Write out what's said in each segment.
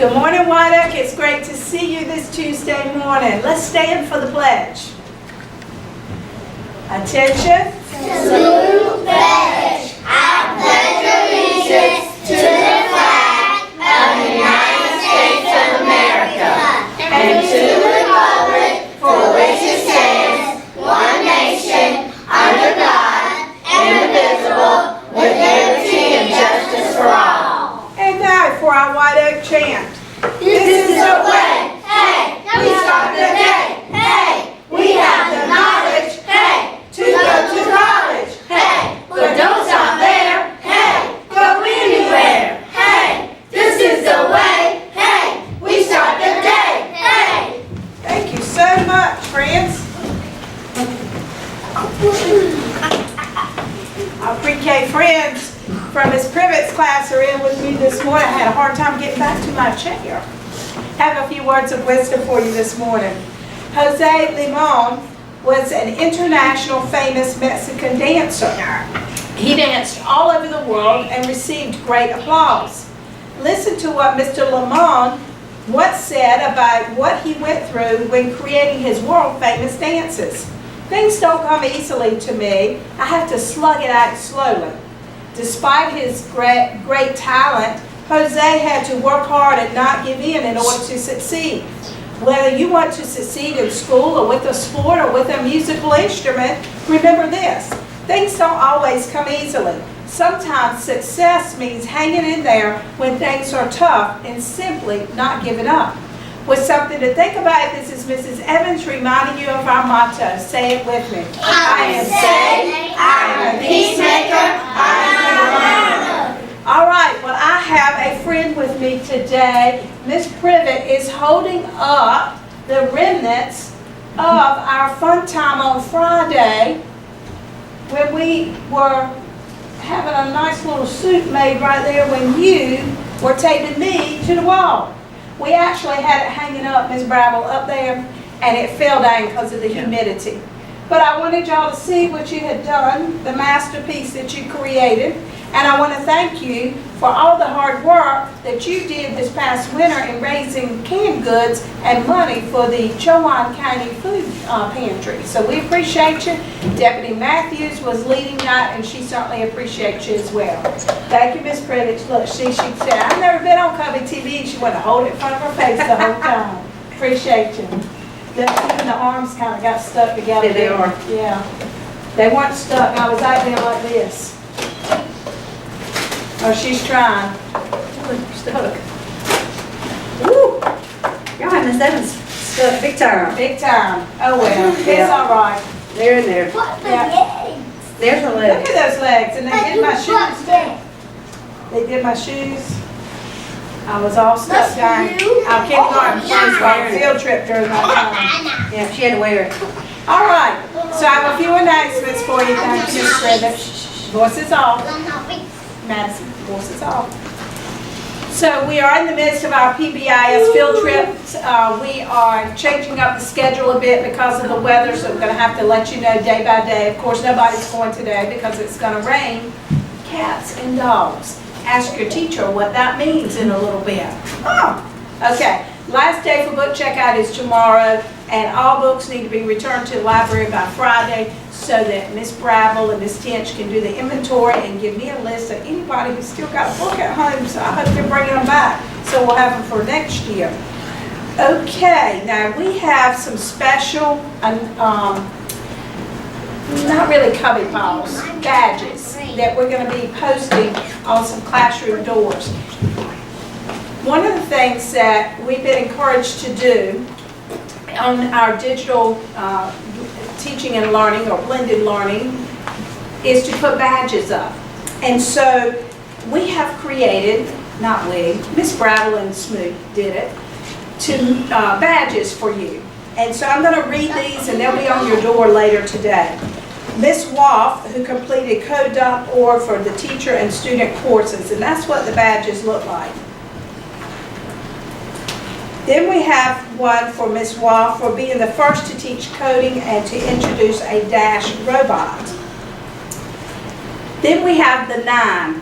Good morning, White Oak. It's great to see you this Tuesday morning. Let's stand for the pledge. Attention. Salute pledge. I pledge allegiance to the flag of the United States of America and to the republic for which it stands, one nation, under God, indivisible, with liberty and justice for all. And now for our White Oak chant. This is the way. Hey, we start the day. Hey, we have the knowledge. Hey, to go to college. Hey, but don't stop there. Hey, go anywhere. Hey, this is the way. Hey, we start the day. Hey. Thank you so much, friends. Our pre-K friends from Miss Privet's class are in with me this morning. I had a hard time getting back to my chair. Have a few words of wisdom for you this morning. Jose Limon was an international famous Mexican dancer. He danced all over the world and received great applause. Listen to what Mr. Limon once said about what he went through when creating his world-famous dances. Things don't come easily to me. I have to slug it out slowly. Despite his great talent, Jose had to work hard and not give in order to succeed. Whether you want to succeed in school or with a sport or with a musical instrument, remember this: things don't always come easily. Sometimes success means hanging in there when things are tough and simply not giving up. With something to think about, this is Mrs. Evans reminding you of our motto. Say it with me. I am saved. I am a peacemaker. I am a learner. All right, well, I have a friend with me today. Miss Privet is holding up the remnants of our fun time on Friday when we were having a nice little suit made right there when you were taping me to the wall. We actually had it hanging up, Ms. Brabble, up there, and it fell down because of the humidity. But I wanted y'all to see what you had done, the masterpiece that you created. And I want to thank you for all the hard work that you did this past winter in raising canned goods and money for the Chowan County Food Pantry. So we appreciate you. Deputy Matthews was leading that, and she certainly appreciates you as well. Thank you, Miss Privet. Look, she said, I've never been on Cubbie TV. She wanted to hold it in front of her face the whole time. Appreciate you. Even the arms kind of got stuck together. Yeah, they are. Yeah. They weren't stuck. I was out there like this. Oh, she's trying. Stuck. Woo! Y'all have Miss Evans stuck big time. Big time. Oh well, it's Yeah. all right. They're in there. What the Yeah. legs? There's her Look legs. at those legs, and they did my shoes too. They did my shoes. I was all stuck That's down. you? Our kindergarten Oh, shoes were on yeah. field trip during that time. Yeah, she had to wear it. All right, so I have a few announcements for you. Thank you, Miss Privet. Voices off. Madison, voices off. So we are in the midst of our PBIS field trips. We are changing up the schedule a bit because of the weather, so I'm going to have to let you know day by day. Of course, nobody's going today because it's going to rain. Cats and dogs. Ask your teacher what that means in a little bit. Oh, okay. Last day for book checkout is tomorrow, and all books need to be returned to the library by Friday so that Miss Brabble and Miss Tinch can do the inventory and give me a list of anybody who's still got a book at home. So I hope they're bringing them back, so we'll have them for next year. Okay, now we have some special, not really cubby piles, badges that we're going to be posting on some classroom doors. One of the things that we've been encouraged to do on our digital teaching and learning or blended learning is to put badges up. And so we have created, not we, Miss Brattle and Smoot did it, badges for you. And so I'm going to read these and they'll be on your door later today. Miss Woff, who completed code.org for the teacher and student courses, and that's what the badges look like. Then we have one for Miss Woff for being the first to teach coding and to introduce a Dash robot. Then we have the 9.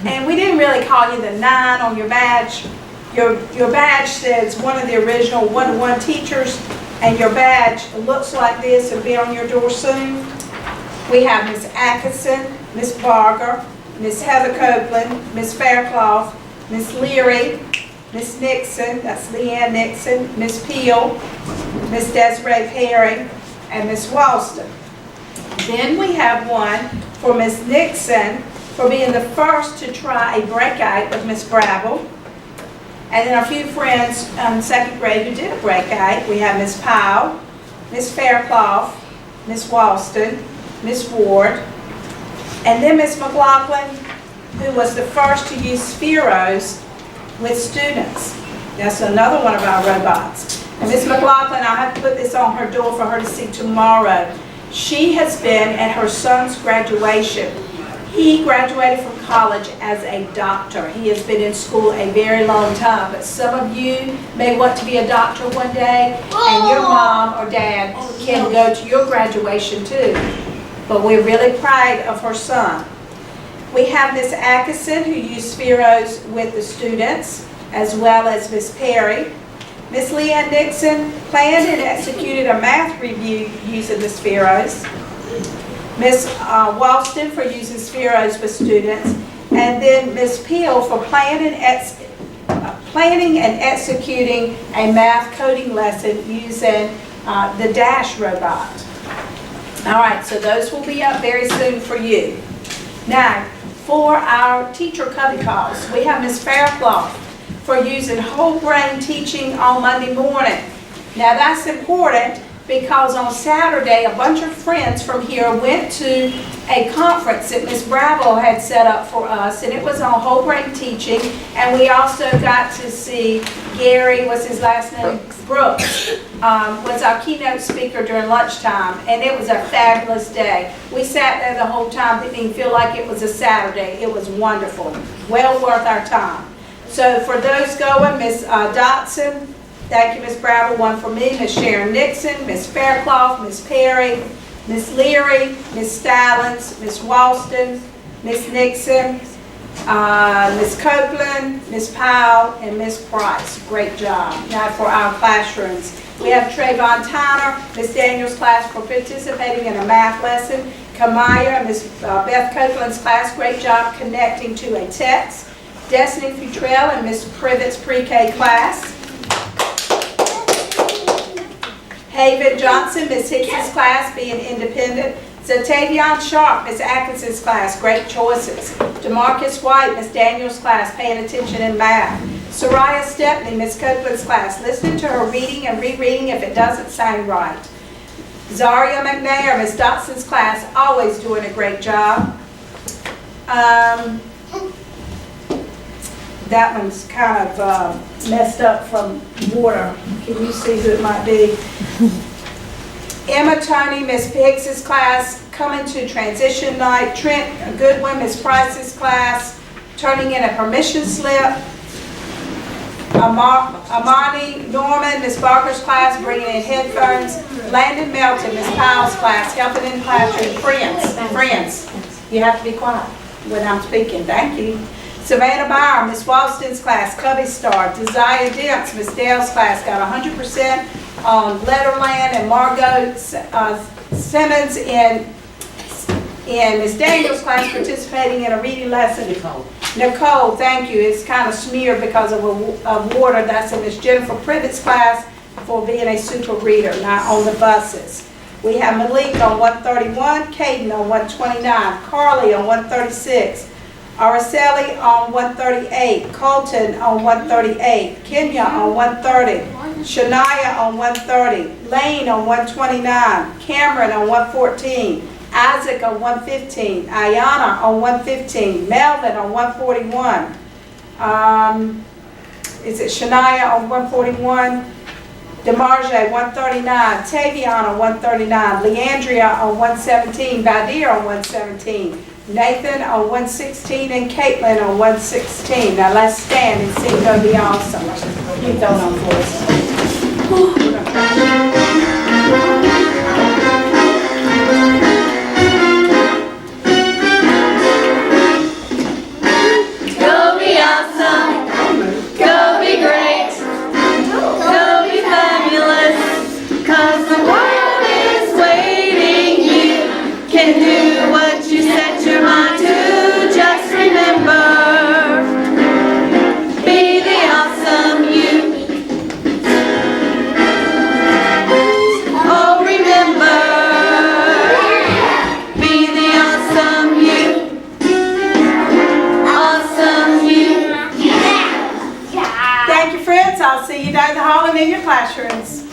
And we didn't really call you the 9 on your badge. Your badge says one of the original one-to-one teachers, and your badge looks like this. It'll be on your door soon. We have Miss Atkinson, Miss Barger, Miss Heather Copeland, Miss Faircloth, Miss Leary, Miss Nixon, that's Leanne Nixon, Miss Peel, Miss Desiree Perry, and Miss Walston. Then we have one for Miss Nixon for being the first to try a breakout with Miss Brabble. And then a few friends in second grade who did a breakout. We have Miss Powell, Miss Faircloth, Miss Walston, Miss Ward, and then Miss McLaughlin, who was the first to use spheros with students. That's another one of our robots. And Miss McLaughlin, I'll have to put this on her door for her to see tomorrow. She has been at her son's graduation. He graduated from college as a doctor. He has been in school a very long time, but some of you may want to be a doctor one day, and your mom or dad can go to your graduation too. But we're really proud of her son. We have Miss Atkinson, who used spheros with the students, as well as Miss Perry. Miss Leanne Nixon planned and executed a math review using the spheros. Miss Walston for using spheros with students, and then Miss Peel for planning and executing a math coding lesson using the Dash robot. All right, so those will be up very soon for you. Now, for our teacher Cubbie calls, we have Miss Faircloth for using whole brain teaching on Monday morning. Now that's important because on Saturday, a bunch of friends from here went to a conference that Miss Bravo had set up for us, and it was on whole brain teaching, and we also got to see Gary, what's his last name? Brooks, was our keynote speaker during lunchtime, and it was a fabulous day. We sat there the whole time, didn't even feel like it was a Saturday. It was wonderful, well worth our time. So for those going, Miss Dotson, thank you, Miss Bravo, one for me, Miss Sharon Nixon, Miss Faircloth, Miss Perry, Miss Leary, Miss Stallings, Miss Walston, Miss Nixon, Miss Copeland, Miss Powell, and Miss Price. Great job. Now for our classrooms. We have Trayvon Tyner, Miss Daniels' class for participating in a math lesson. Kamaya, Miss Beth Copeland's class, great job connecting to a text. Destiny Futrell and Miss Privet's pre-K class. Haven Johnson, Miss Hicks's class, being independent. Zatavion Sharp, Miss Atkinson's class, great choices. DeMarcus White, Miss Daniels' class, paying attention in math. Soraya Stepney, Miss Copeland's class, listening to her reading and rereading if it doesn't sound right. Zaria McNair, Miss Dotson's class, always doing a great job. That one's kind of messed up from water. Can you see who it might be? Emma Tony, Miss Pigs's class, coming to transition night. Trent Goodwin, Miss Price's class, turning in a permission slip. Amani Norman, Miss Barker's class, bringing in headphones. Landon Melton, Miss Powell's class, helping in classroom. Friends, you have to be quiet when I'm speaking. Thank you. Savannah Bauer, Miss Walston's class, Cubbie Star. Desire Dents, Miss Dale's class, got 100% on Letterland, and Margot Simmons in Miss Daniels' class participating in a reading lesson. Nicole, thank you. It's kind of smeared because of water. That's in Miss Jennifer Privet's class for being a super reader, not on the buses. We have Malik on 131, Caden on 129, Carly on 136, Araceli on 138, Colton on 138, Kenya on 130, Shania on 130, Lane on 129, Cameron on 114, Isaac on 115, Ayana on 115, Melvin on 141, is it Shania on 141, Demarge 139, Tavion on 139, Leandria on 117, Badir on 117, Nathan on 116, and Caitlin on 116. Now let's stand and sing "Go Be Awesome." Keep going on for us. Go be awesome. Go be great. you down the hall and in your classrooms.